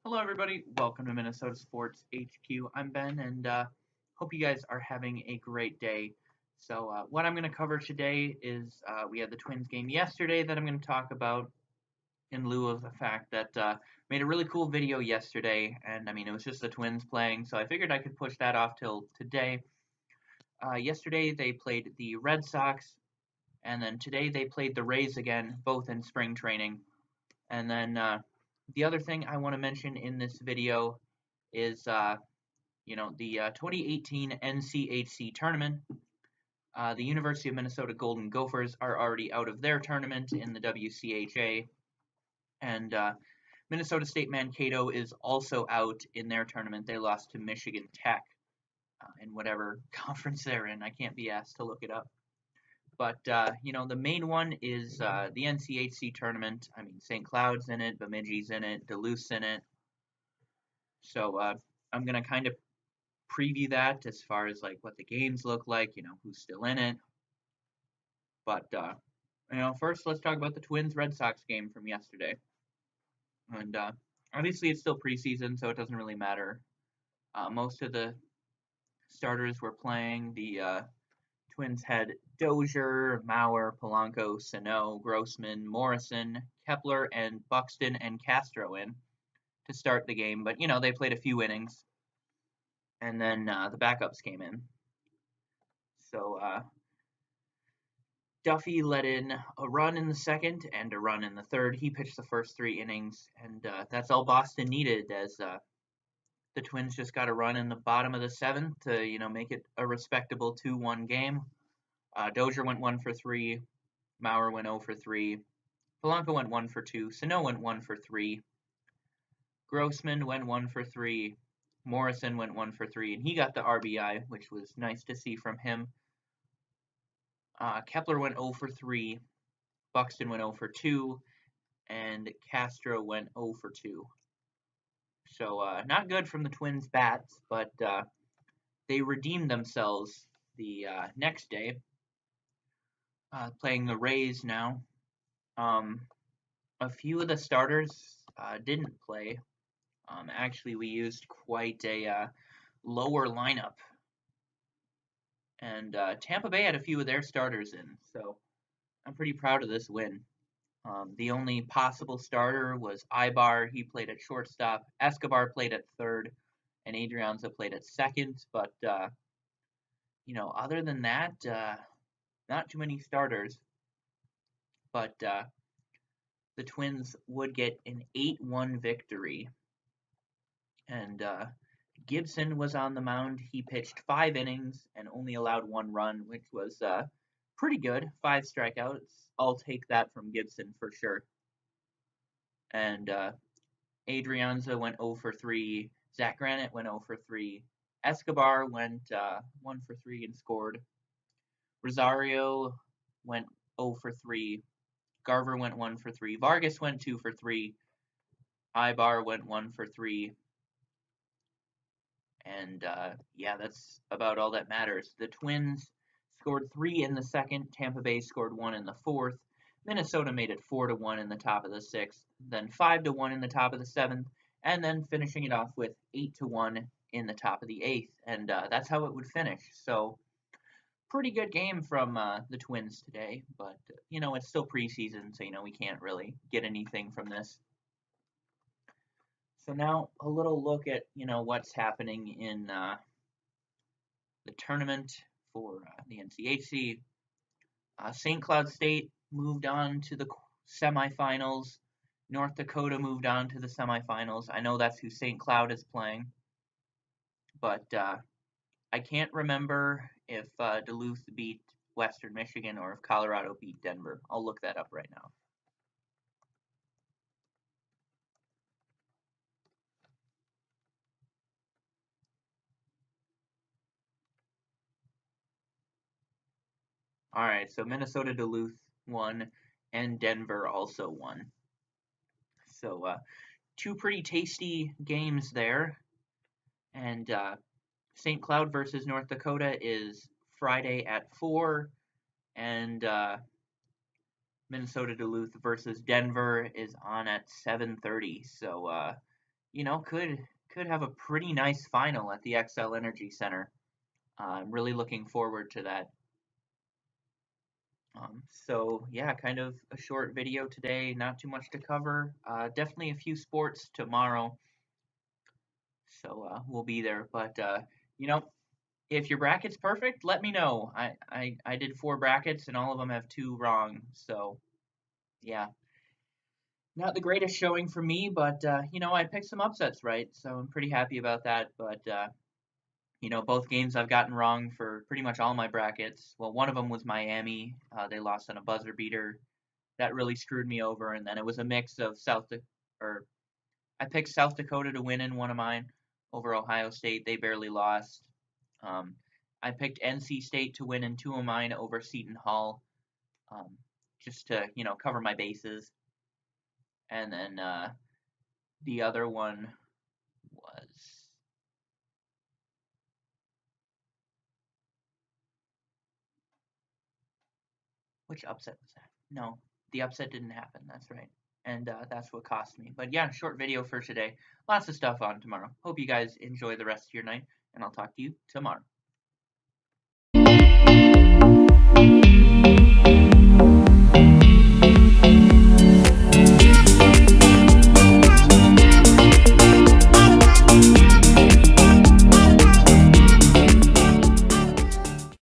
Hello, everybody. Welcome to Minnesota Sports HQ. I'm Ben, and hope you guys are having a great day. So, what I'm going to cover today is we had the Twins game yesterday that I'm going to talk about in lieu of the fact that made a really cool video yesterday, and I mean it was just the Twins playing, so I figured I could push that off till today. Yesterday they played the Red Sox, and then today they played the Rays again, both in spring training, and then. The other thing I want to mention in this video is, the 2018 NCHC tournament. The University of Minnesota Golden Gophers are already out of their tournament in the WCHA, and Minnesota State Mankato is also out in their tournament. They lost to Michigan Tech in whatever conference they're in. I can't be asked to look it up. But, the main one is the NCHC tournament. I mean, St. Cloud's in it, Bemidji's in it, Duluth's in it. So I'm going to kind of preview that as far as, like, what the games look like, who's still in it. But, first let's talk about the Twins-Red Sox game from yesterday. And obviously it's still preseason, so it doesn't really matter. Most of the starters were playing. The Twins had Dozier, Mauer, Polanco, Sano, Grossman, Morrison, Kepler, and Buxton and Castro in to start the game. But, they played a few innings. And then the backups came in. So Duffy let in a run in the second and a run in the third. He pitched the first 3 innings. And that's all Boston needed, as the Twins just got a run in the bottom of the 7th to, make it a respectable 2-1 game. Dozier went 1 for 3. Mauer went 0 for 3. Polanco went 1 for 2. Sano went 1 for 3. Grossman went 1 for 3. Morrison went 1 for 3, and he got the RBI, which was nice to see from him. Kepler went 0 for 3. Buxton went 0 for 2. And Castro went 0 for 2. So not good from the Twins' bats, but they redeemed themselves the next day, playing the Rays now. A few of the starters didn't play. Actually, we used quite a lower lineup. And Tampa Bay had a few of their starters in, so I'm pretty proud of this win. The only possible starter was Ibar. He played at shortstop. Escobar played at third, and Adrianza played at second. But, other than that, not too many starters. But the Twins would get an 8-1 victory. And Gibson was on the mound. He pitched 5 innings and only allowed 1 run, which was pretty good. 5 strikeouts. I'll take that from Gibson for sure. And Adrianza went 0 for 3. Zach Granite went 0 for 3. Escobar went 1 for 3 and scored. Rosario went 0 for 3. Garver went 1 for 3. Vargas went 2 for 3. Ibar went 1 for 3. And, that's about all that matters. The Twins scored 3 in the second. Tampa Bay scored 1 in the fourth. Minnesota made it 4-1 in the top of the 6th, then 5-1 in the top of the 7th, and then finishing it off with 8-1 in the top of the 8th. And that's how it would finish. So, pretty good game from the Twins today. But, it's still preseason, so, we can't really get anything from this. So now a little look at, what's happening in the tournament for the NCHC. St. Cloud State moved on to the semifinals. North Dakota moved on to the semifinals. I know that's who St. Cloud is playing. But I can't remember if Duluth beat Western Michigan or if Colorado beat Denver. I'll look that up right now. All right, so Minnesota Duluth won, and Denver also won. So two pretty tasty games there. And St. Cloud versus North Dakota is Friday at 4, and Minnesota Duluth versus Denver is on at 7:30. So could have a pretty nice final at the Xcel Energy Center. I'm really looking forward to that. So yeah, kind of a short video today, not too much to cover. Definitely a few sports tomorrow, so we'll be there. But if your bracket's perfect, let me know. I did 4 brackets and all of them have 2 wrong. So yeah, not the greatest showing for me, but I picked some upsets right, so I'm pretty happy about that. But both games I've gotten wrong for pretty much all my brackets. Well, one of them was Miami. They lost on a buzzer beater. That really screwed me over. And then it was a mix of I picked South Dakota to win in one of mine over Ohio State. They barely lost. I picked NC State to win in 2 of mine over Seton Hall, just to cover my bases. And then the other one was, which upset was that? No, the upset didn't happen. That's right. And that's what cost me. But yeah, short video for today. Lots of stuff on tomorrow. Hope you guys enjoy the rest of your night, and I'll talk to you tomorrow.